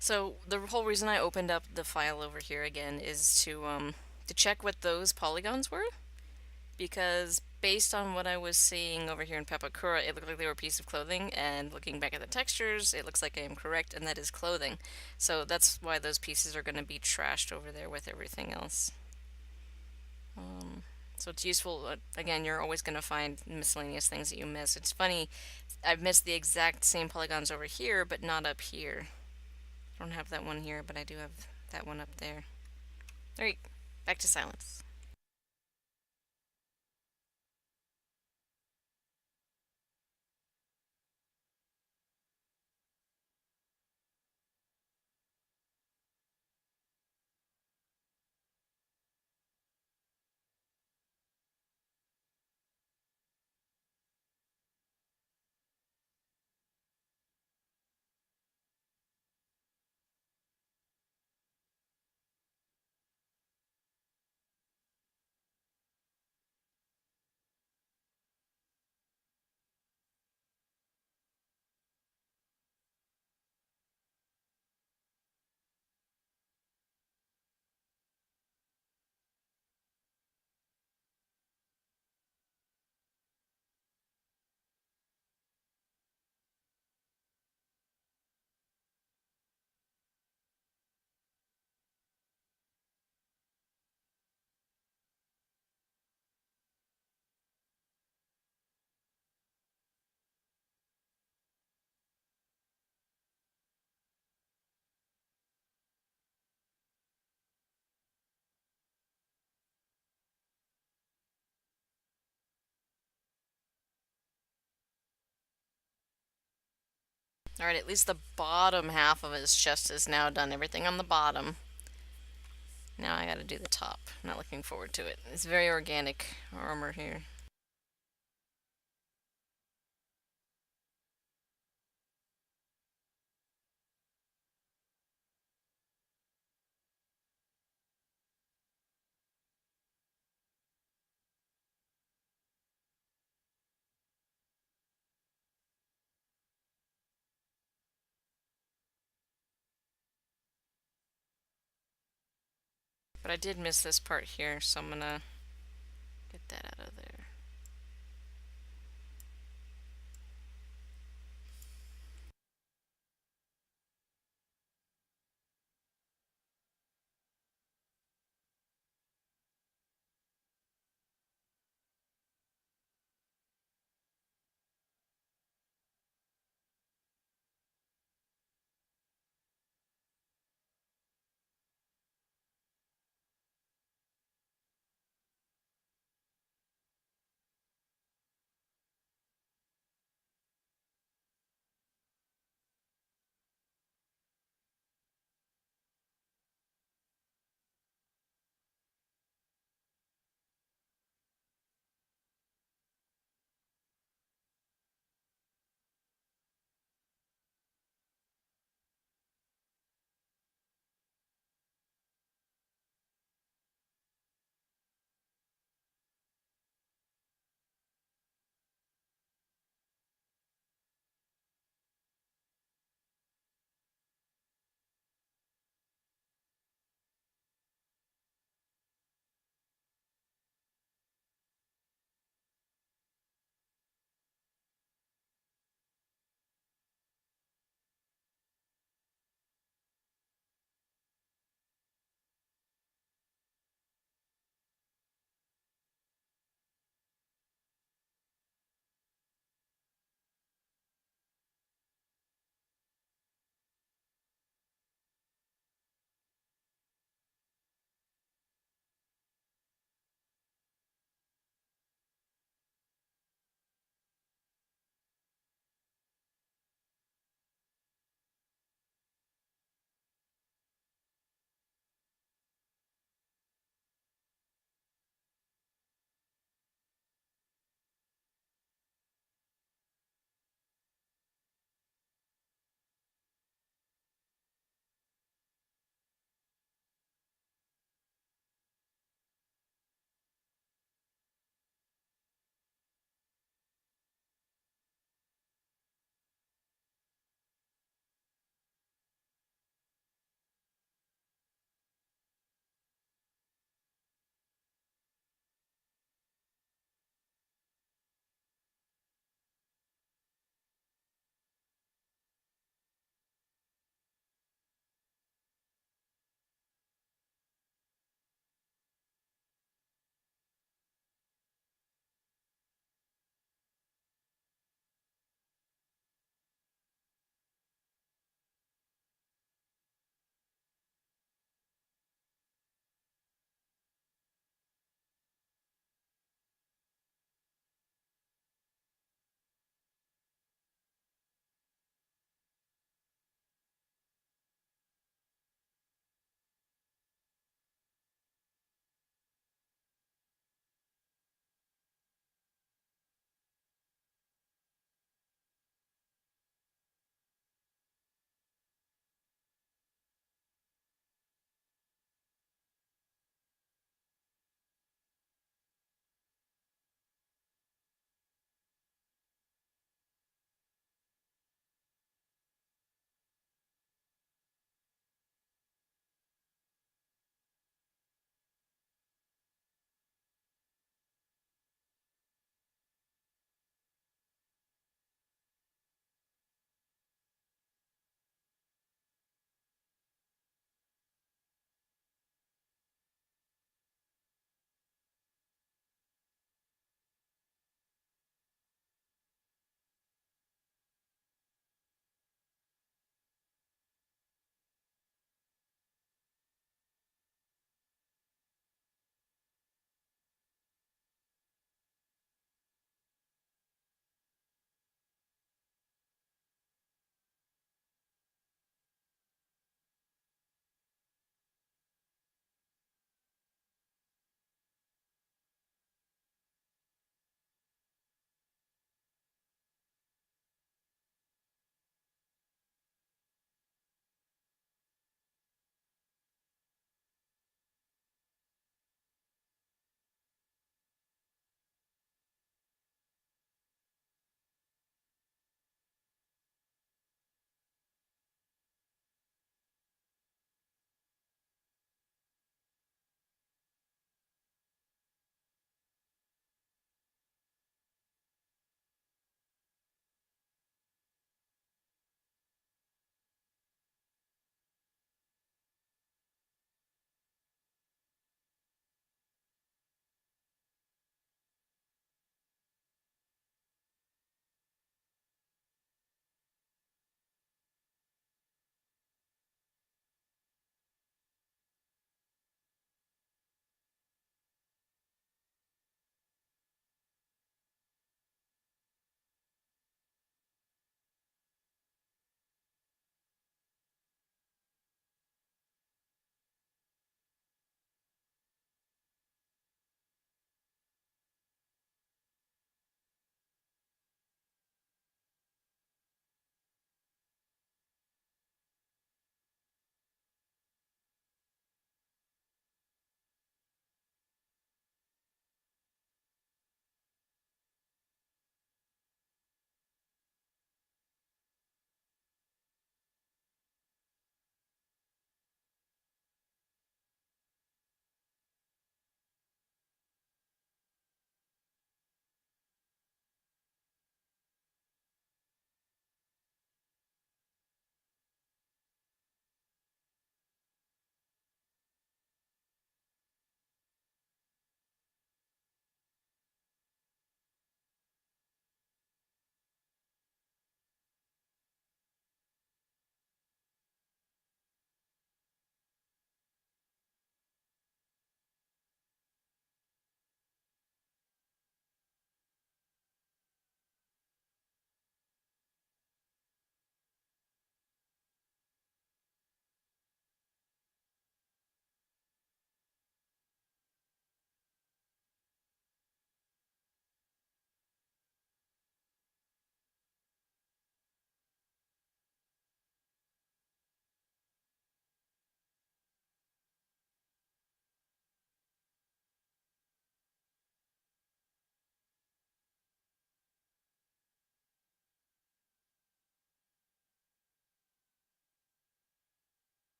So the whole reason I opened up the file over here again is to check what those polygons were, because based on what I was seeing over here in Pepakura, it looked like they were a piece of clothing, and looking back at the textures, it looks like I am correct, and that is clothing. So that's why those pieces are going to be trashed over there with everything else. Um, so it's useful. Again, you're always going to find miscellaneous things that you miss. It's funny, I've missed the exact same polygons over here, but not up here. I don't have that one here, but I do have that one up there. Alright, back to silence. Alright, at least the bottom half of his chest is now done. Everything on the bottom. Now I gotta do the top. I'm not looking forward to it. It's very organic armor here. But I did miss this part here, so I'm gonna get that out of there.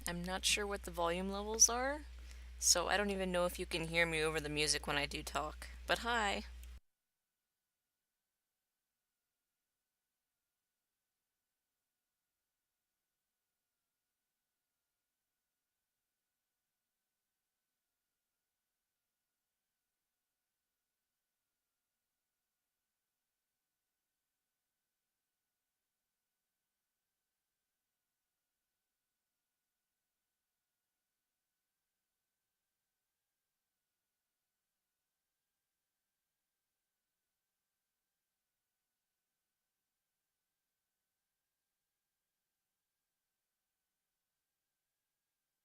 I'm not sure what the volume levels are, so I don't even know if you can hear me over the music when I do talk. But hi!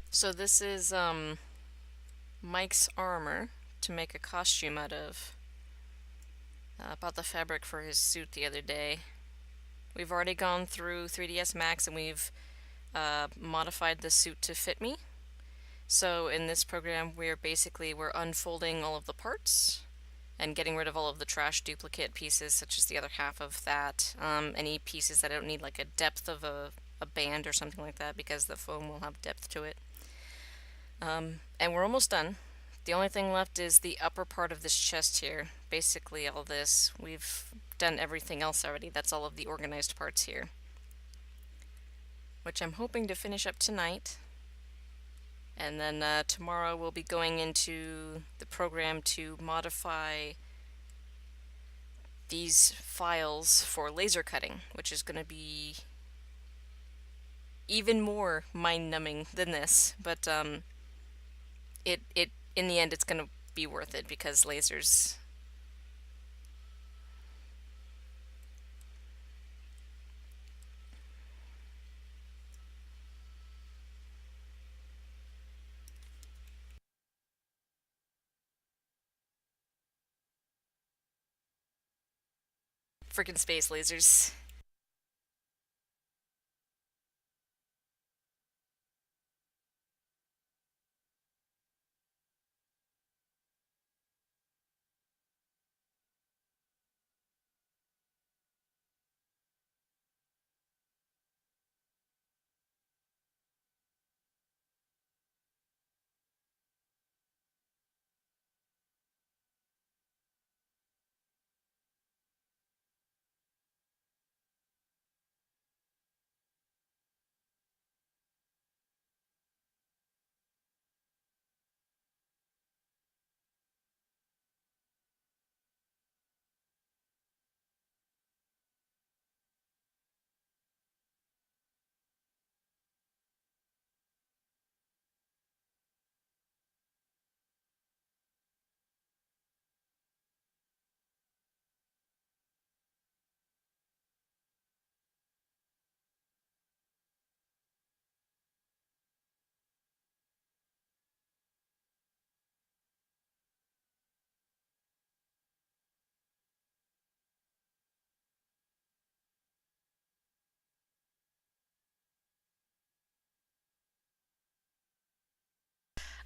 So this is Mike's armor to make a costume out of. Bought the fabric for his suit the other day. We've already gone through 3ds Max and we've modified the suit to fit me. So in this program we're unfolding all of the parts and getting rid of all of the trash duplicate pieces, such as the other half of that. Any pieces that don't need like a depth of a band or something like that, because the foam will have depth to it. And we're almost done. The only thing left is the upper part of this chest here. Basically all this. We've done everything else already. That's all of the organized parts here, which I'm hoping to finish up tonight. And then tomorrow we'll be going into the program to modify these files for laser cutting, which is going to be even more mind-numbing than this. But it in the end it's going to be worth it, because lasers. Freaking space lasers.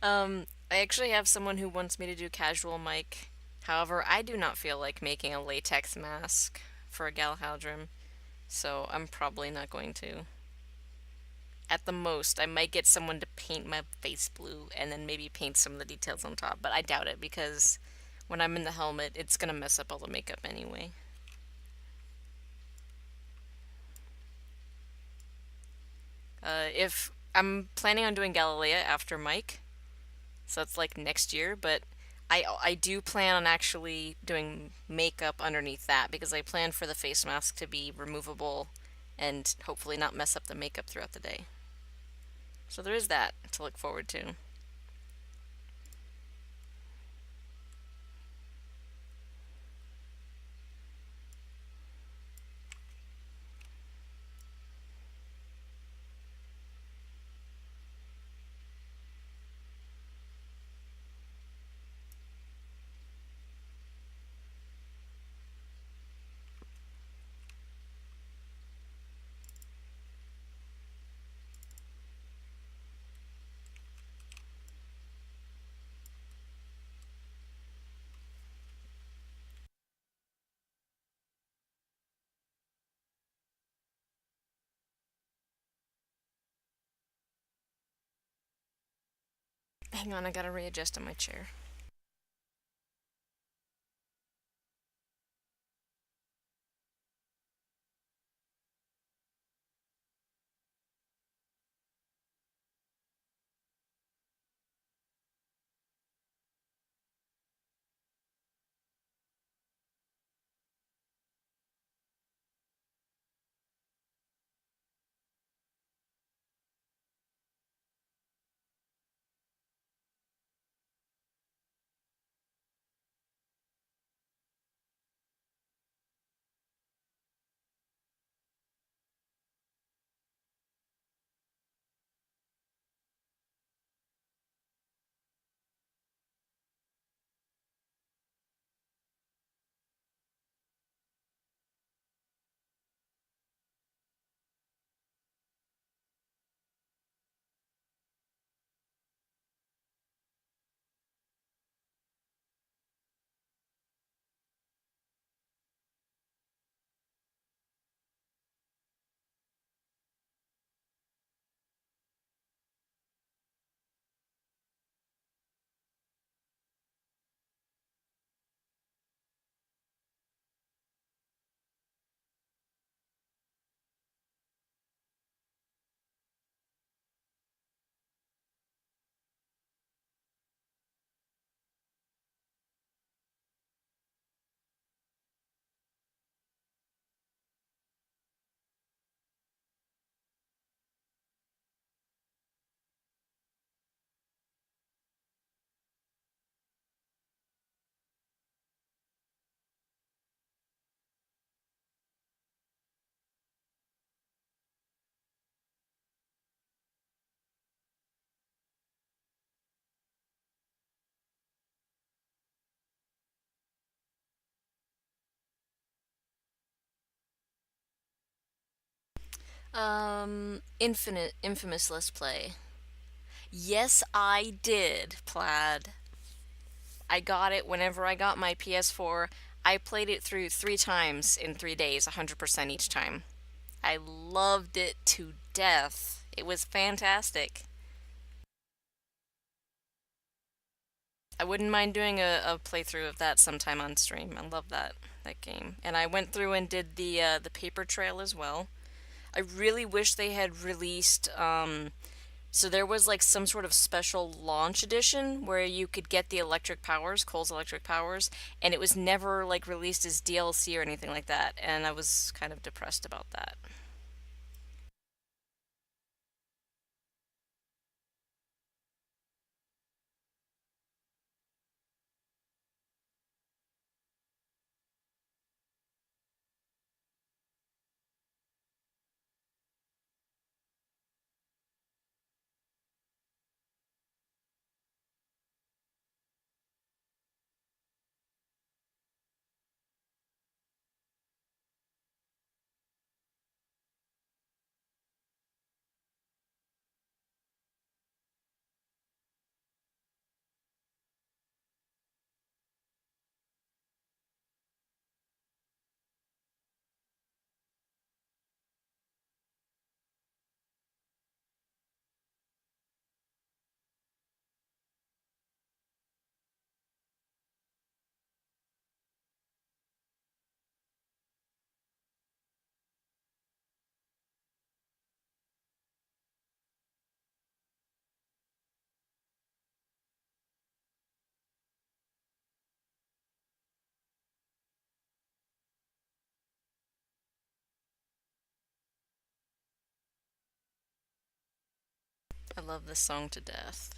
I actually have someone who wants me to do casual mic. However, I do not feel like making a latex mask for a Galahaldrim, so I'm probably not going to. At the most, I might get someone to paint my face blue and then maybe paint some of the details on top, but I doubt it, because when I'm in the helmet, it's gonna mess up all the makeup anyway. If I'm planning on doing Galilea after Mike, so it's like next year, but I do plan on actually doing makeup underneath that, because I plan for the face mask to be removable and hopefully not mess up the makeup throughout the day. So there is that to look forward to. Hang on, I gotta readjust on my chair. Infamous Let's Play. Yes, I did, Plaid. I got it whenever I got my PS4. I played it through 3 times in 3 days, 100% each time. I loved it to death. It was fantastic. I wouldn't mind doing a playthrough of that sometime on stream. I love that game. And I went through and did the paper trail as well. I really wish they had released so there was like some sort of special launch edition where you could get the electric powers, Cole's electric powers, and it was never like released as DLC or anything like that, and I was kind of depressed about that. I love this song to death.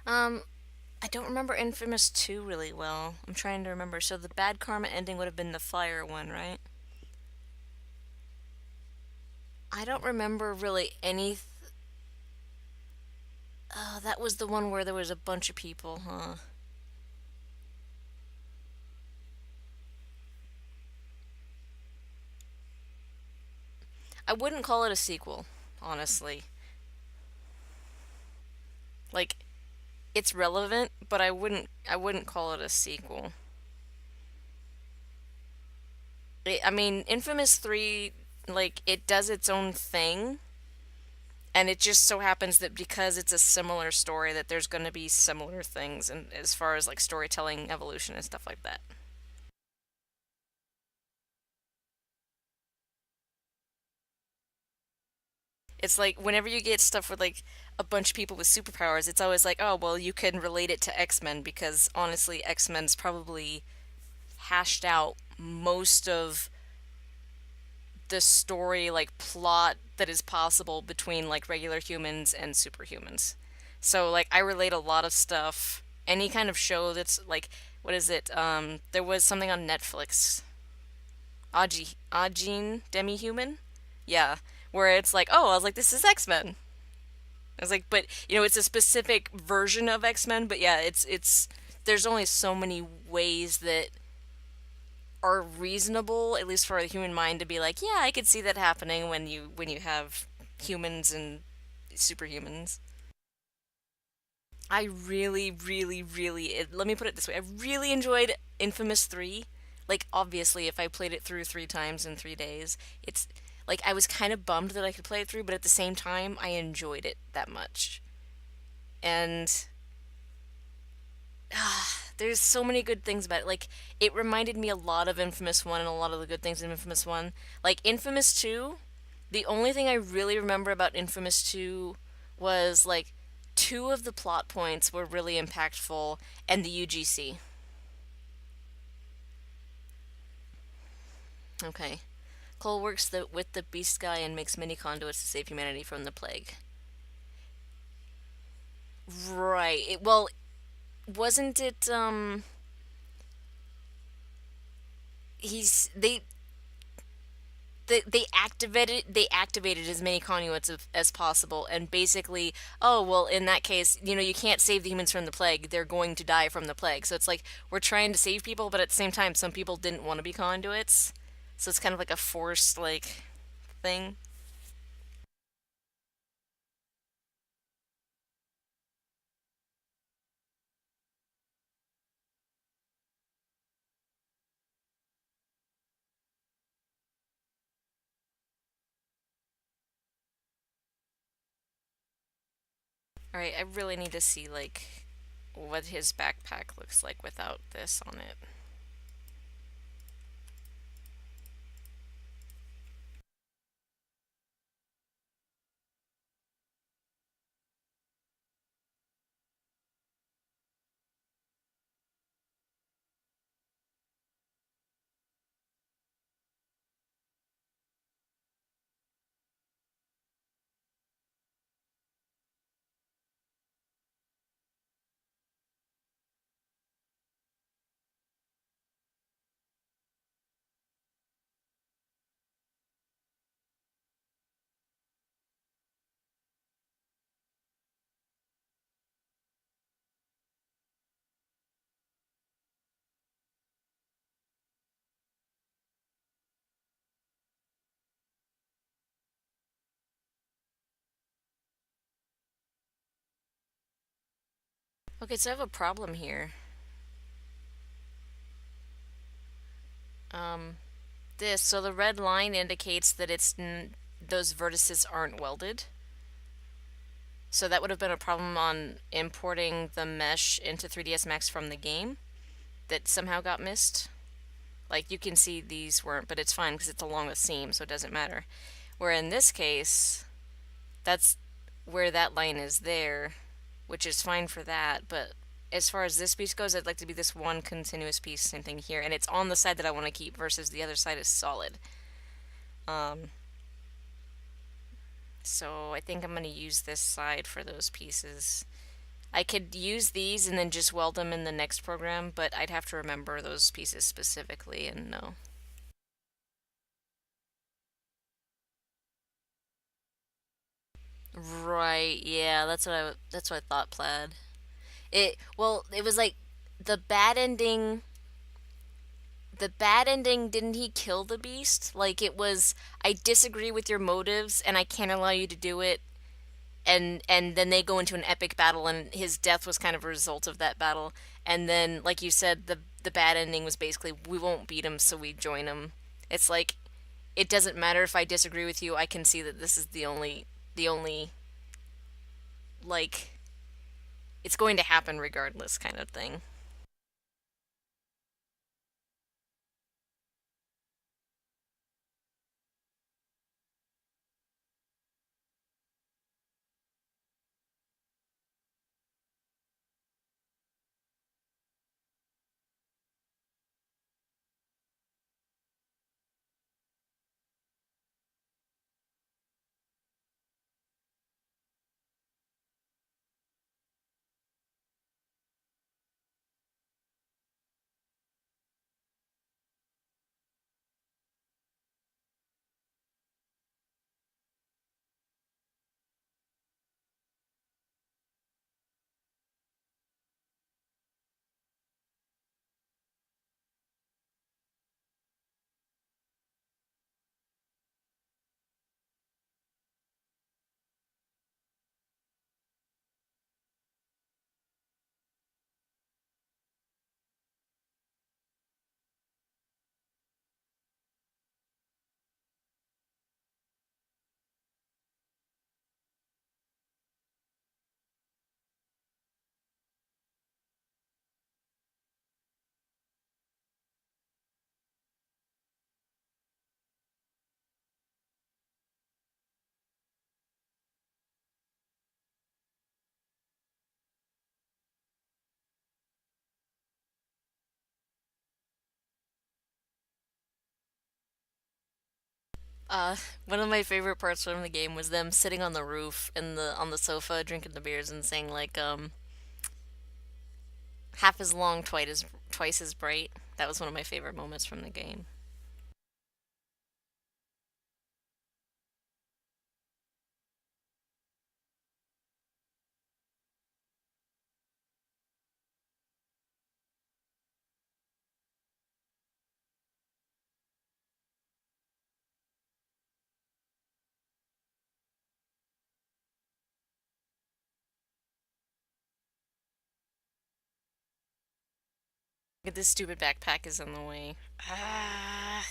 Um, I don't remember Infamous 2 really well. I'm trying to remember. So the bad karma ending would have been the fire one, right? I don't remember really any. Oh, that was the one where there was a bunch of people, huh? I wouldn't call it a sequel, honestly. Like, it's relevant, but I wouldn't call it a sequel. I mean, Infamous 3, like, it does its own thing, and it just so happens that because it's a similar story that there's going to be similar things and as far as like storytelling evolution and stuff like that. It's like whenever you get stuff with like a bunch of people with superpowers, it's always like, oh, well, you can relate it to X-Men because honestly, X-Men's probably hashed out most of the story like plot that is possible between like regular humans and superhumans. So like I relate a lot of stuff. Any kind of show that's like what is it? There was something on Netflix. Ajin Demi-Human? Yeah. Where it's like, oh, I was like, this is X-Men. I was like, but it's a specific version of X-Men, but yeah, it's there's only so many ways that are reasonable, at least for a human mind, to be like, yeah, I could see that happening when you have humans and superhumans. I really, really, really, let me put it this way, I really enjoyed Infamous 3. Like, obviously, if I played it through 3 times in 3 days, it's like I was kind of bummed that I could play it through, but at the same time, I enjoyed it that much. And there's so many good things about it. Like, it reminded me a lot of Infamous 1 and a lot of the good things in Infamous 1. Like, Infamous 2, the only thing I really remember about Infamous 2 was, like, two of the plot points were really impactful, and the UGC. Okay. Cole works with the Beast Guy and makes many conduits to save humanity from the plague. Right. Well, wasn't it, he's, they activated as many conduits as possible and basically, oh well, in that case, you can't save the humans from the plague, they're going to die from the plague. So it's like we're trying to save people, but at the same time some people didn't want to be conduits, so it's kind of like a forced like thing. All right, I really need to see like what his backpack looks like without this on it. Okay, so I have a problem here. um this so the red line indicates that those vertices aren't welded. So that would have been a problem on importing the mesh into 3ds Max from the game that somehow got missed. Like you can see these weren't, but it's fine because it's along the seam, so it doesn't matter. Where in this case, that's where that line is there, which is fine for that. But as far as this piece goes, I'd like to be this one continuous piece, same thing here, and it's on the side that I want to keep versus the other side is solid. Um, so I think I'm going to use this side for those pieces. I could use these and then just weld them in the next program, but I'd have to remember those pieces specifically and no. Right, yeah, that's what I thought, Plaid. It was like the bad ending the bad ending, didn't he kill the beast? Like it was, I disagree with your motives and I can't allow you to do it. And then they go into an epic battle and his death was kind of a result of that battle. And then like you said, the bad ending was basically we won't beat him so we join him. It's like it doesn't matter if I disagree with you. I can see that this is the only like it's going to happen regardless kind of thing. Uh, One of my favorite parts from the game was them sitting on the roof and the on the sofa drinking the beers and saying like half as long, twice as bright. That was one of my favorite moments from the game. This stupid backpack is in the way. Ah.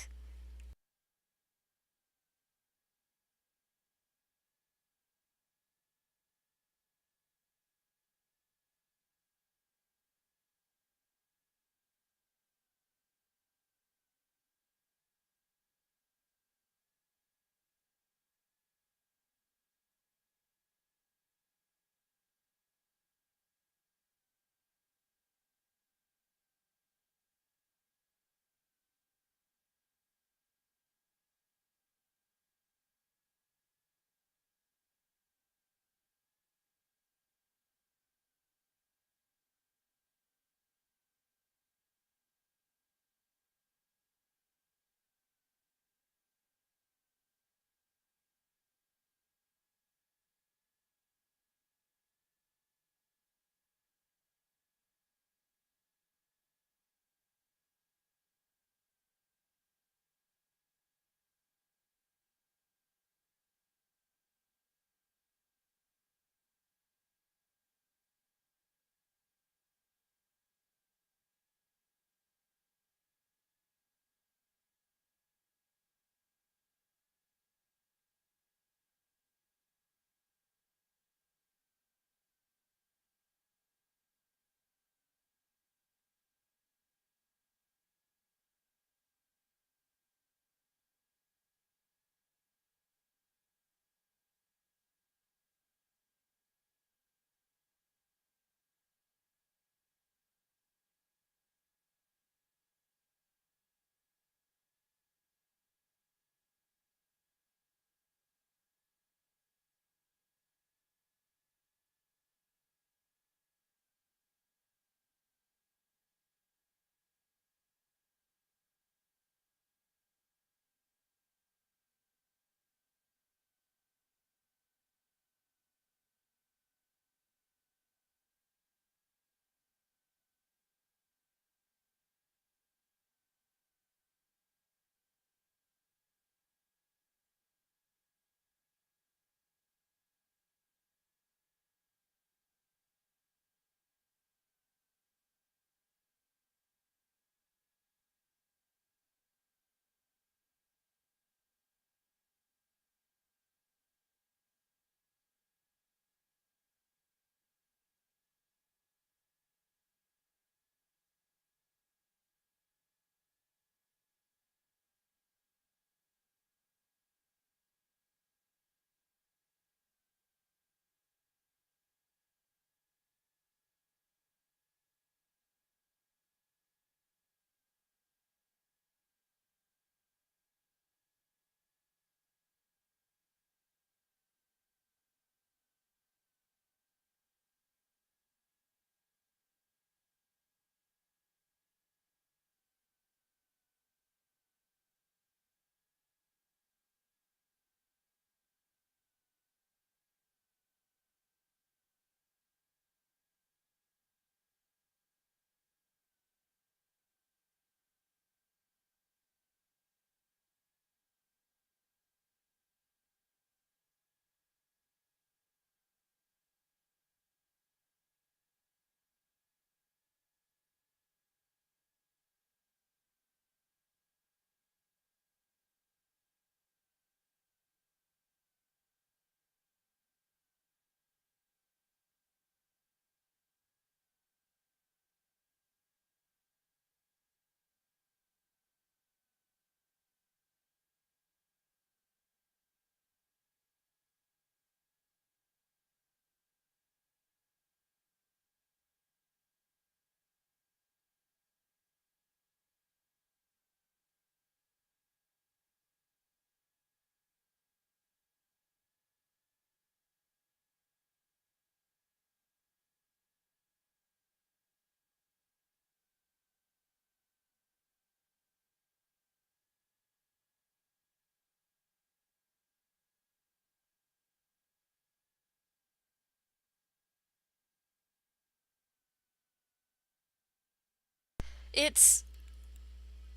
It's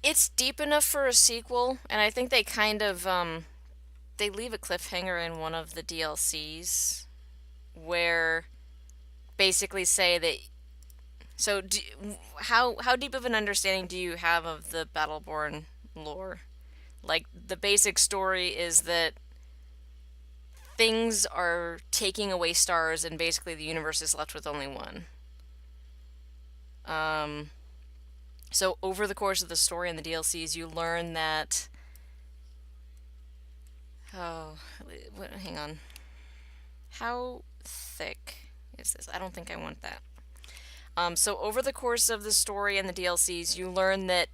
it's deep enough for a sequel, and I think they kind of they leave a cliffhanger in one of the DLCs where basically say that so do, how deep of an understanding do you have of the Battleborn lore? Like the basic story is that things are taking away stars and basically the universe is left with only one. Um so over the course of the story and the DLCs you learn that oh hang on. How thick is this? I don't think I want that. So over the course of the story and the DLCs, you learn that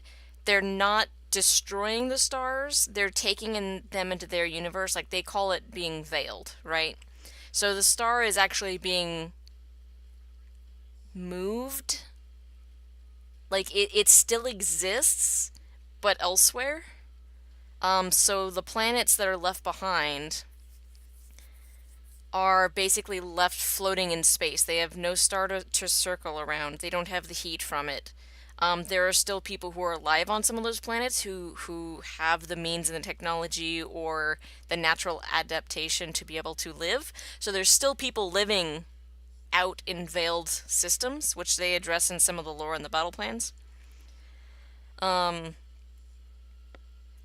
they're not destroying the stars; they're taking them into their universe. Like they call it being veiled, right? So the star is actually being moved. Like it still exists, but elsewhere. So the planets that are left behind are basically left floating in space. They have no star to circle around. They don't have the heat from it. There are still people who are alive on some of those planets who have the means and the technology or the natural adaptation to be able to live. So there's still people living out in veiled systems, which they address in some of the lore and the battle plans. Um,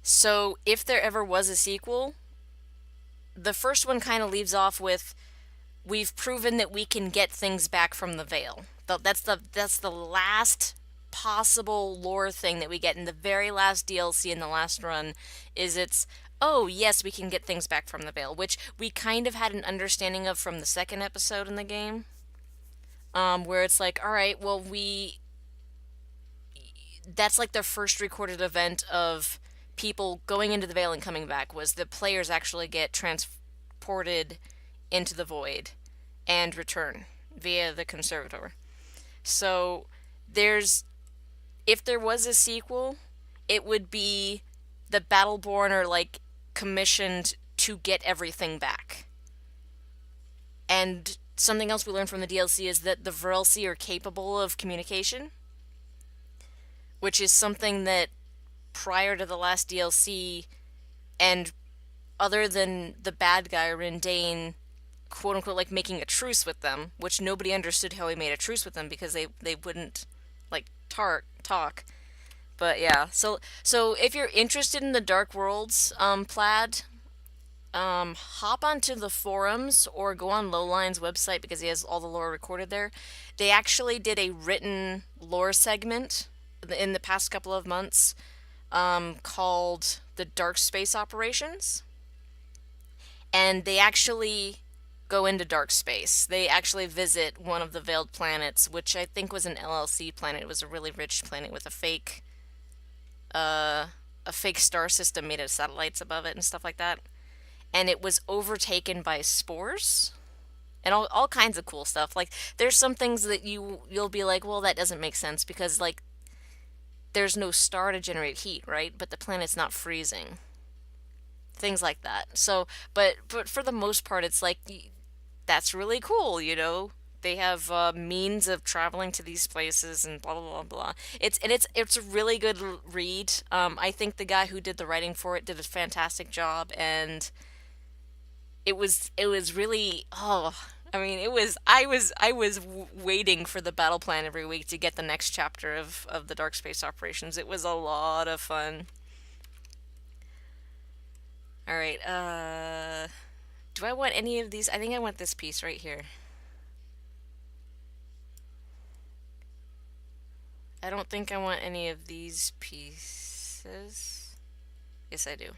so if there ever was a sequel, the first one kind of leaves off with we've proven that we can get things back from the veil. That's the last possible lore thing that we get in the very last DLC in the last run is it's oh yes we can get things back from the veil, which we kind of had an understanding of from the second episode in the game, where it's like all right well we that's like the first recorded event of people going into the veil and coming back was the players actually get transported into the void and return via the conservator. So there's if there was a sequel, it would be the Battleborn are like commissioned to get everything back. And something else we learned from the DLC is that the Vrelsi are capable of communication, which is something that prior to the last DLC and other than the bad guy Rindane quote unquote like making a truce with them, which nobody understood how he made a truce with them because they wouldn't like talk. But yeah, so if you're interested in the Dark Worlds, Plaid, hop onto the forums or go on Lowline's website because he has all the lore recorded there. They actually did a written lore segment in the past couple of months, called the Dark Space Operations, and they actually go into dark space. They actually visit one of the veiled planets, which I think was an LLC planet. It was a really rich planet with a fake star system made of satellites above it and stuff like that. And it was overtaken by spores and all kinds of cool stuff. Like there's some things that you'll be like, well, that doesn't make sense because like there's no star to generate heat, right? But the planet's not freezing. Things like that. So, but for the most part, it's like that's really cool, you know. They have means of traveling to these places and blah blah blah blah. It's a really good read. I think the guy who did the writing for it did a fantastic job, and it was really I mean I was waiting for the battle plan every week to get the next chapter of the Dark Space Operations. It was a lot of fun. All right, do I want any of these? I think I want this piece right here. I don't think I want any of these pieces. Yes, I do.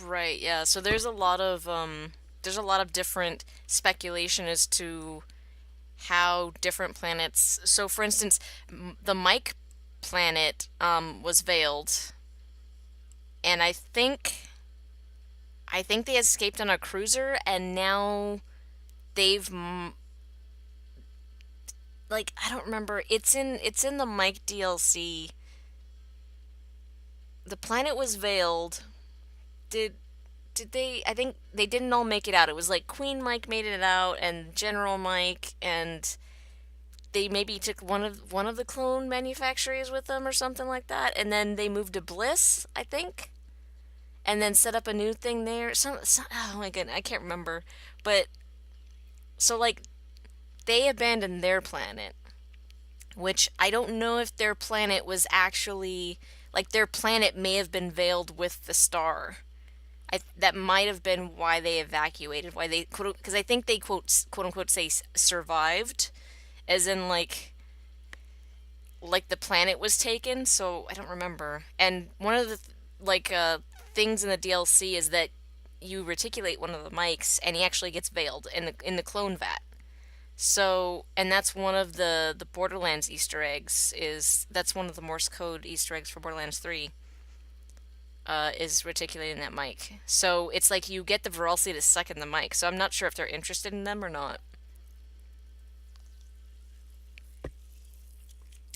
Right, yeah. So there's a lot of different speculation as to how different planets. So for instance, the Mike planet was veiled, and I think they escaped on a cruiser, and now they've like I don't remember. It's in the Mike DLC. The planet was veiled. Did did they? I think they didn't all make it out. It was like Queen Mike made it out, and General Mike, and they maybe took one of the clone manufacturers with them or something like that, and then they moved to Bliss, I think, and then set up a new thing there. Oh my goodness, I can't remember. But so like they abandoned their planet, which I don't know if their planet was actually like their planet may have been veiled with the star. That might have been why they evacuated, why they quote because I think they quote unquote say survived, as in like the planet was taken. So I don't remember. And one of the like things in the DLC is that you reticulate one of the mics and he actually gets veiled in the clone vat. So, and that's one of the Borderlands Easter eggs. Is that's one of the Morse code Easter eggs for Borderlands 3. Is reticulating that mic. So it's like you get the Viralcy to suck in the mic. So I'm not sure if they're interested in them or not.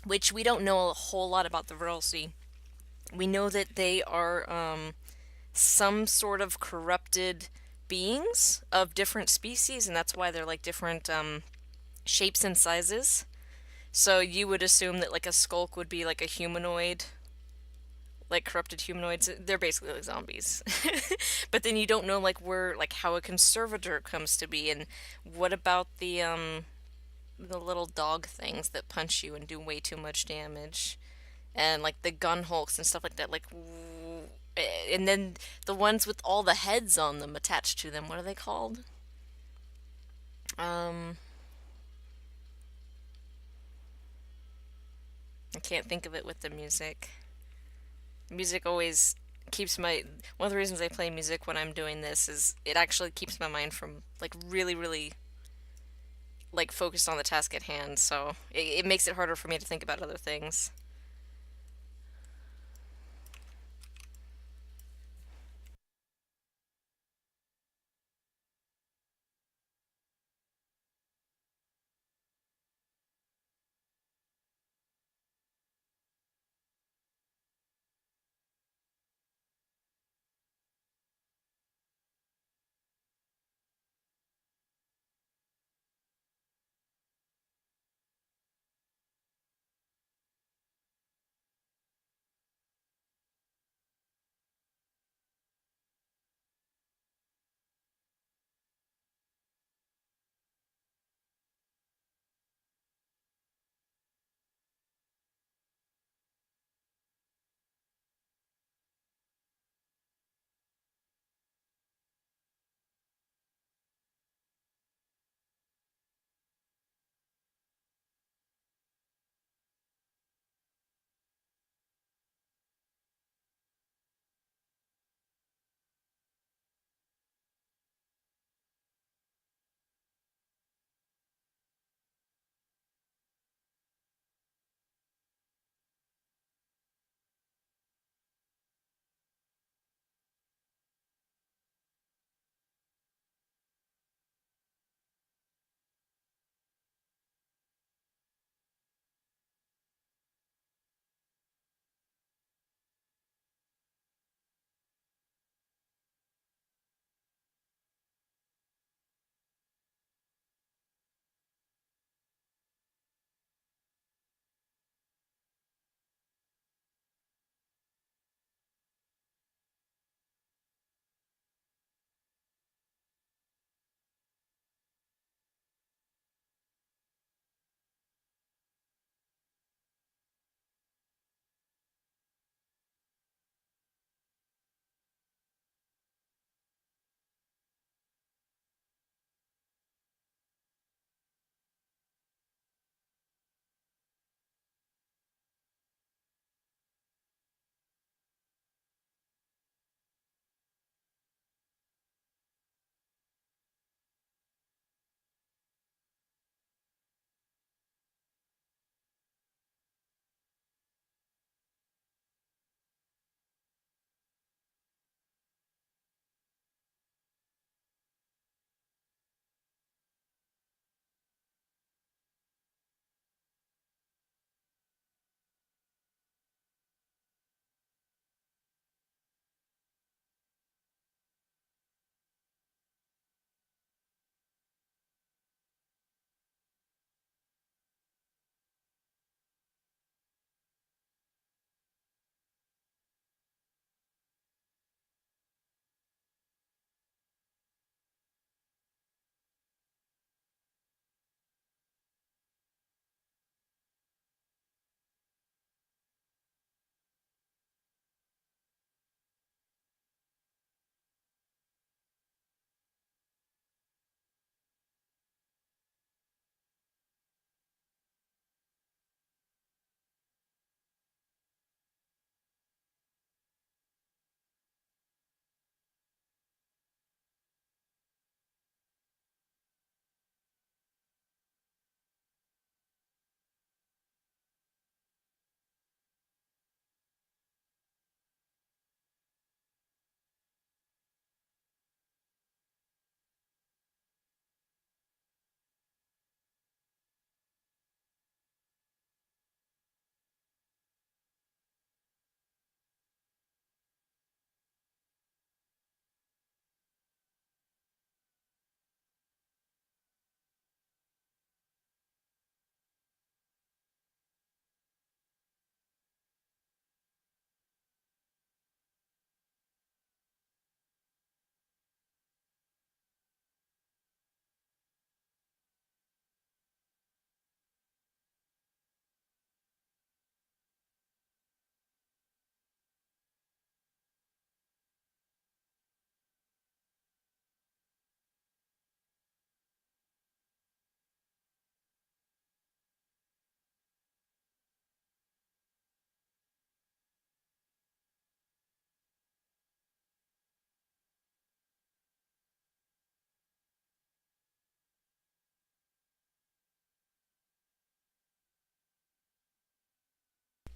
Which we don't know a whole lot about the Viralcy. We know that they are some sort of corrupted beings of different species, and that's why they're like different shapes and sizes. So you would assume that like a skulk would be like a humanoid, like corrupted humanoids. They're basically like zombies. But then you don't know like where like how a conservator comes to be, and what about the little dog things that punch you and do way too much damage, and like the gun hulks and stuff like that. And then the ones with all the heads on them attached to them. What are they called? Um, I can't think of it with the music. Music always keeps my one of the reasons I play music when I'm doing this is it actually keeps my mind from like really really like focused on the task at hand. So it makes it harder for me to think about other things.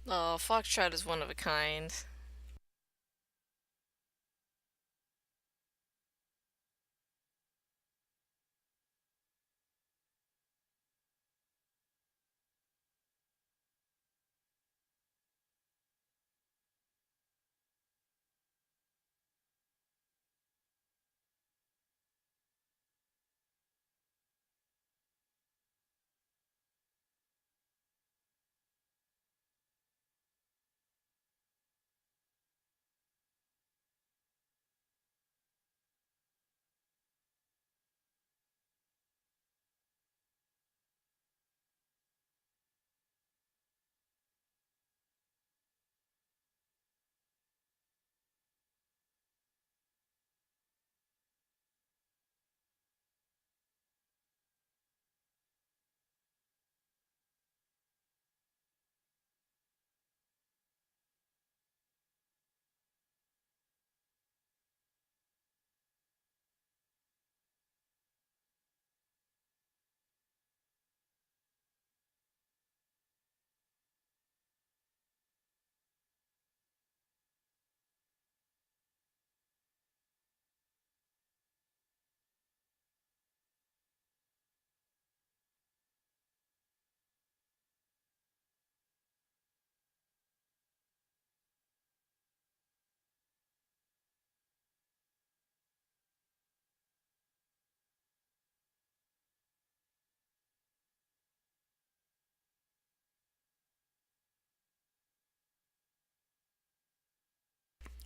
Oh, Foxtrot is one of a kind.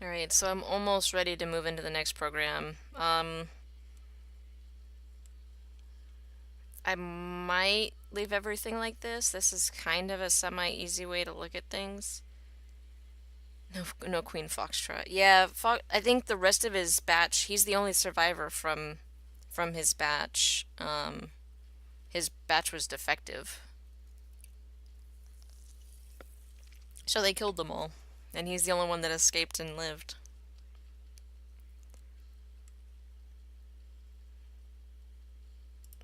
Alright, so I'm almost ready to move into the next program. I might leave everything like this. This is kind of a semi-easy way to look at things. No, no Queen Foxtrot. Yeah, I think the rest of his batch, he's the only survivor from his batch. His batch was defective. So they killed them all. And he's the only one that escaped and lived.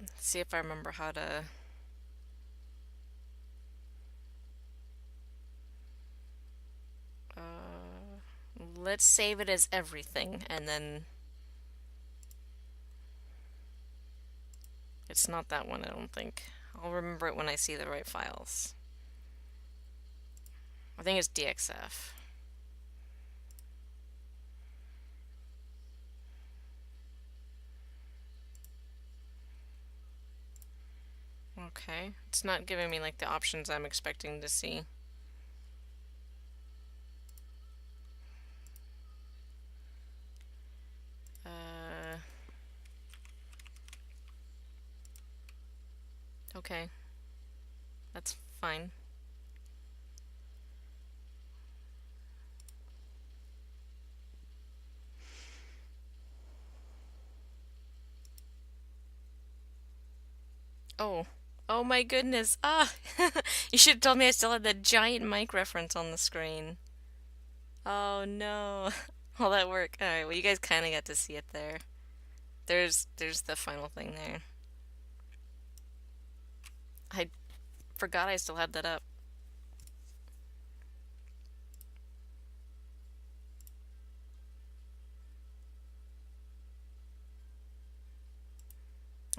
Let's see if I remember how to... let's save it as everything, and then... It's not that one, I don't think. I'll remember it when I see the right files. I think it's DXF. Okay. It's not giving me like the options I'm expecting to see. Okay. That's fine. Oh. Oh my goodness. Ah! You should have told me I still had that giant mic reference on the screen. Oh no. All that work. Alright, well you guys kinda got to see it there. There's the final thing there. I forgot I still had that up.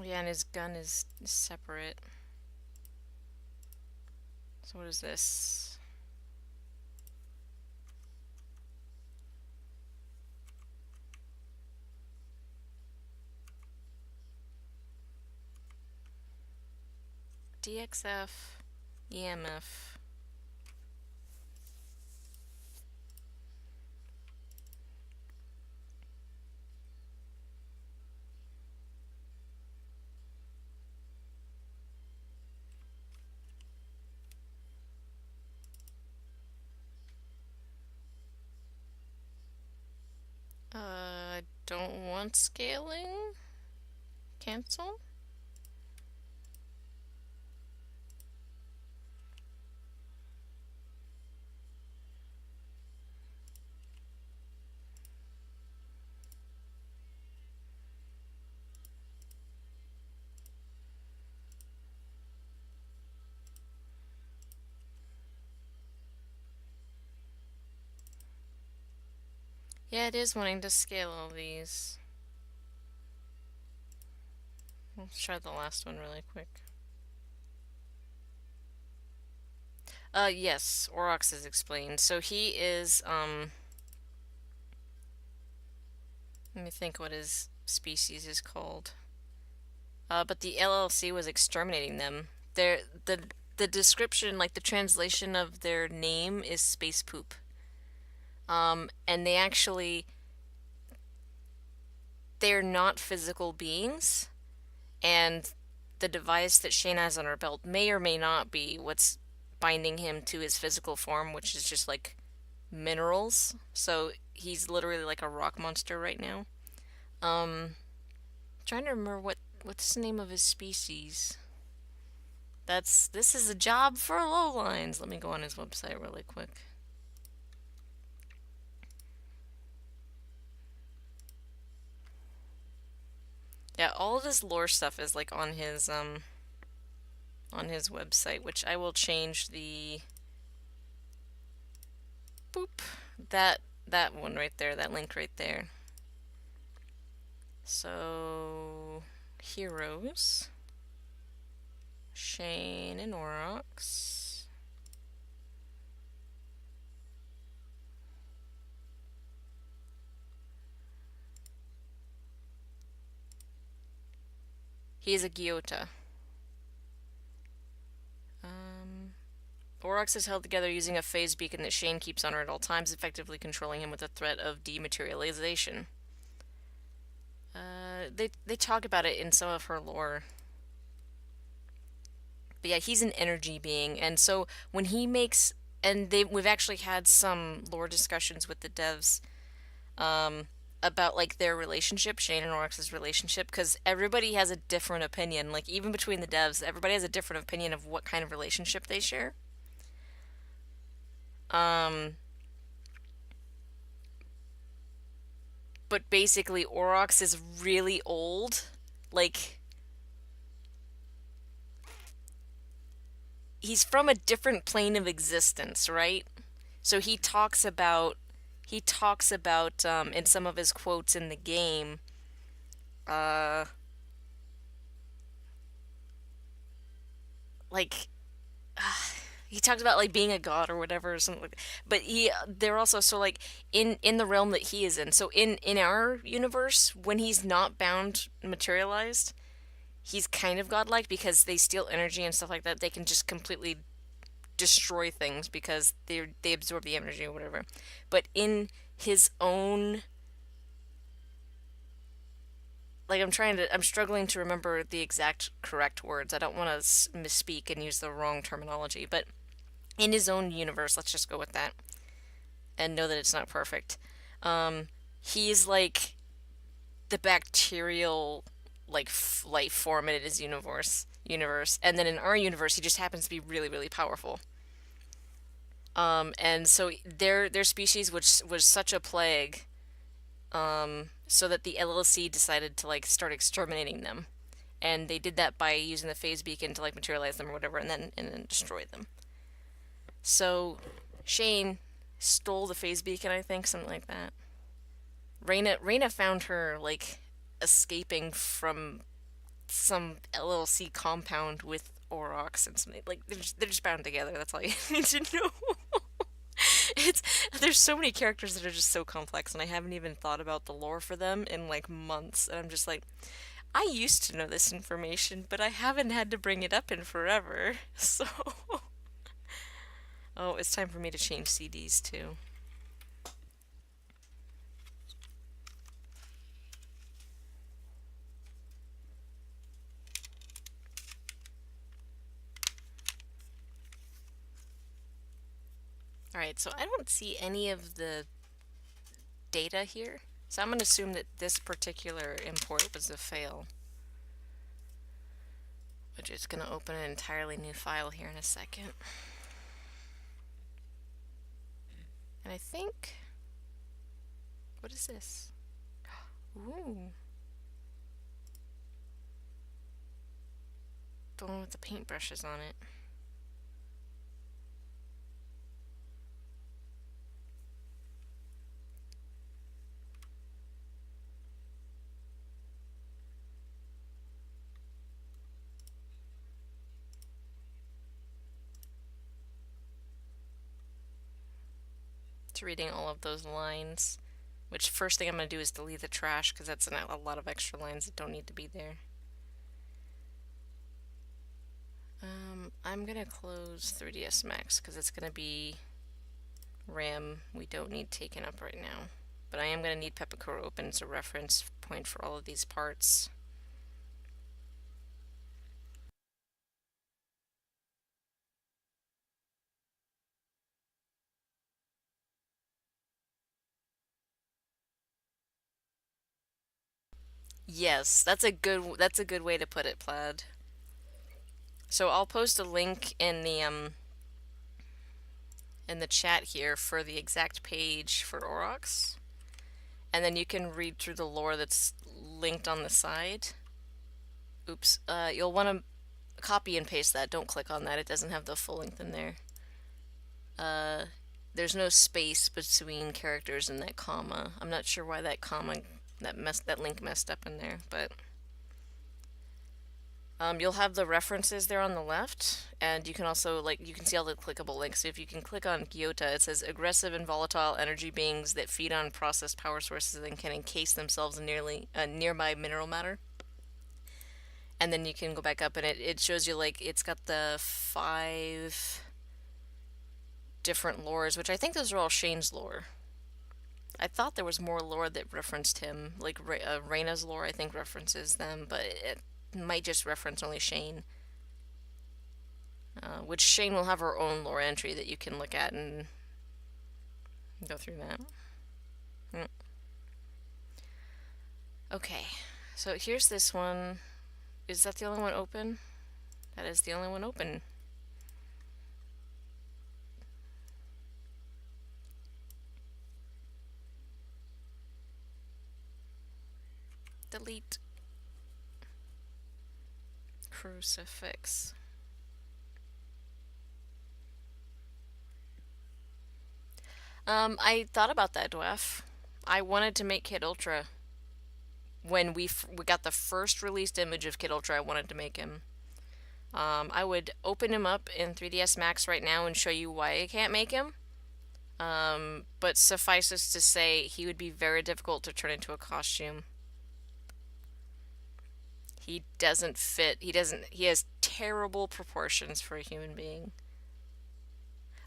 Yeah, and his gun is separate. So what is this? DXF, EMF. Don't want scaling? Cancel? Yeah, it is wanting to scale all these. Let's try the last one really quick. Yes, Aurochs is explained. So he is, let me think what his species is called. But the LLC was exterminating them. The description, like the translation of their name is space poop. And they're not physical beings, and the device that Shane has on her belt may or may not be what's binding him to his physical form, which is just like minerals. So he's literally like a rock monster right now. Trying to remember what's the name of his species. This is a job for lowlines. Let me go on his website really quick. Yeah, all of his lore stuff is like on his website, which I will change the boop that one right there, that link right there. So heroes, Shane and Aurochs. He is a Gyota. Aurochs is held together using a phase beacon that Shane keeps on her at all times, effectively controlling him with the threat of dematerialization. They talk about it in some of her lore. But yeah, he's an energy being, and so when he makes, and we've actually had some lore discussions with the devs, about like their relationship, Shane and Aurochs' relationship, because everybody has a different opinion. Like even between the devs, everybody has a different opinion of what kind of relationship they share. But basically, Aurochs is really old. Like he's from a different plane of existence, right? So he talks about in some of his quotes in the game, uh like he talks about like being a god or whatever or something like that. But they're also so like in the realm that he is in. So in our universe, when he's not bound materialized, he's kind of godlike because they steal energy and stuff like that. They can just completely destroy things because they absorb the energy or whatever. But in his own, like I'm struggling to remember the exact correct words. I don't want to misspeak and use the wrong terminology, but in his own universe, let's just go with that and know that it's not perfect. He's like the bacterial like life form in his universe, and then in our universe, he just happens to be really really powerful. And so their species was such a plague, so that the LLC decided to like start exterminating them, and they did that by using the phase beacon to like materialize them or whatever, and then destroy them. So Shane stole the phase beacon, I think, something like that. Reyna found her like escaping from some LLC compound with Aurochs and something like they're just bound together. That's all you need to know. It's there's so many characters that are just so complex, and I haven't even thought about the lore for them in like months. And I'm just like, I used to know this information, but I haven't had to bring it up in forever. So, oh, it's time for me to change CDs too. All right, so I don't see any of the data here. So I'm going to assume that this particular import was a fail, which is going to open an entirely new file here in a second. And I think, what is this? Ooh. The one with the paintbrushes on it. reading all of those lines. Which first thing I'm going to do is delete the trash because that's a lot of extra lines that don't need to be there. I'm going to close 3ds Max because it's going to be RAM we don't need taken up right now. But I am going to need Pepakura open as a reference point for all of these parts. Yes, that's a good way to put it, Plaid. So I'll post a link in the chat here for the exact page for Aurochs. And then you can read through the lore that's linked on the side. Oops, you'll want to copy and paste that. Don't click on that. It doesn't have the full length in there. There's no space between characters in that comma. I'm not sure why that comma, that link messed up in there, but you'll have the references there on the left, and you can also, you can see all the clickable links. So if you can click on Gyota, it says aggressive and volatile energy beings that feed on processed power sources and can encase themselves in nearby mineral matter. And then you can go back up, and it shows you, it's got the 5 different lores, which I think those are all Shane's lore. I thought there was more lore that referenced him, Reyna's lore I think references them, but it might just reference only Shane. Which Shane will have her own lore entry that you can look at and go through that. Okay, so here's this one. Is that the only one open? That is the only one open. Delete. Crucifix. I thought about that, Dwarf. I wanted to make Kid Ultra. When we got the first released image of Kid Ultra, I wanted to make him. I would open him up in 3ds Max right now and show you why I can't make him. But suffices to say, he would be very difficult to turn into a costume. He doesn't fit. He has terrible proportions for a human being.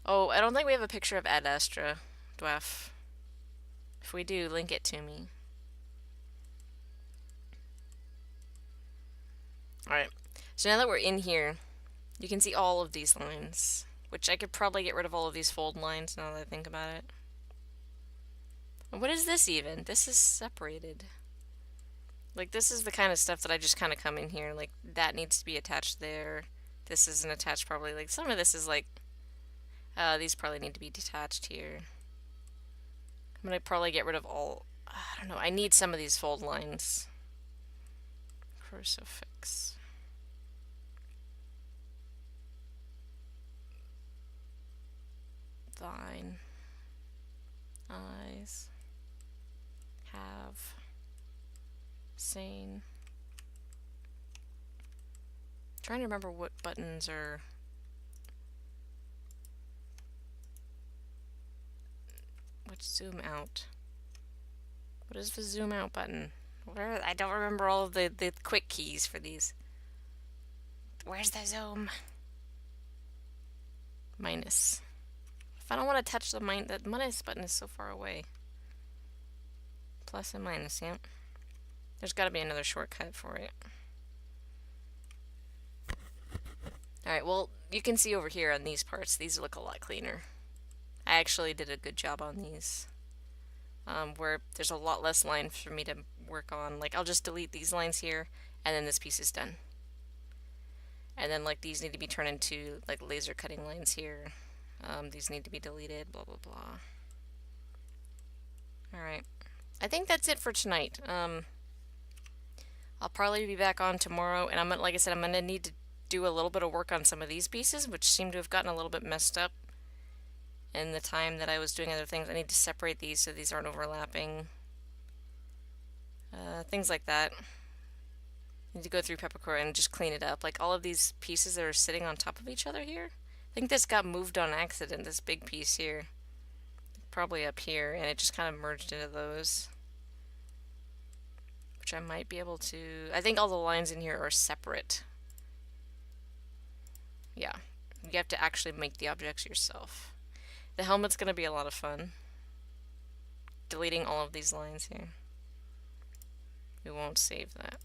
Oh, I don't think we have a picture of Ad Astra, Dwarf. If we do, link it to me. Alright, so now that we're in here, you can see all of these lines, which I could probably get rid of all of these fold lines now that I think about it. What is this even? This is separated. This is the kind of stuff that I just kind of come in here, that needs to be attached there. This isn't attached probably, some of this is these probably need to be detached here. I'm gonna probably get rid of all, I don't know, I need some of these fold lines. Crucifix. Thine. Eyes. Have. Sane. Trying to remember what buttons are. What's zoom out? What is the zoom out button? I don't remember all of the quick keys for these. Where's the zoom? Minus. If I don't want to touch the that minus button is so far away. Plus and minus, yeah. There's got to be another shortcut for it. Alright, well, you can see over here on these parts, these look a lot cleaner. I actually did a good job on these. Where there's a lot less line for me to work on. I'll just delete these lines here, and then this piece is done. And then, these need to be turned into, laser cutting lines here. These need to be deleted, blah, blah, blah. Alright. I think that's it for tonight. I'll probably be back on tomorrow, and like I said, I'm gonna need to do a little bit of work on some of these pieces, which seem to have gotten a little bit messed up in the time that I was doing other things. I need to separate these so these aren't overlapping. Things like that. I need to go through Pepakura and just clean it up. All of these pieces that are sitting on top of each other here. I think this got moved on accident, this big piece here. probably up here, and it just kind of merged into those. Which I might be able to... I think all the lines in here are separate. Yeah. You have to actually make the objects yourself. The helmet's going to be a lot of fun. Deleting all of these lines here. We won't save that.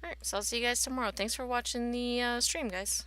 Alright, so I'll see you guys tomorrow. Thanks for watching the stream, guys.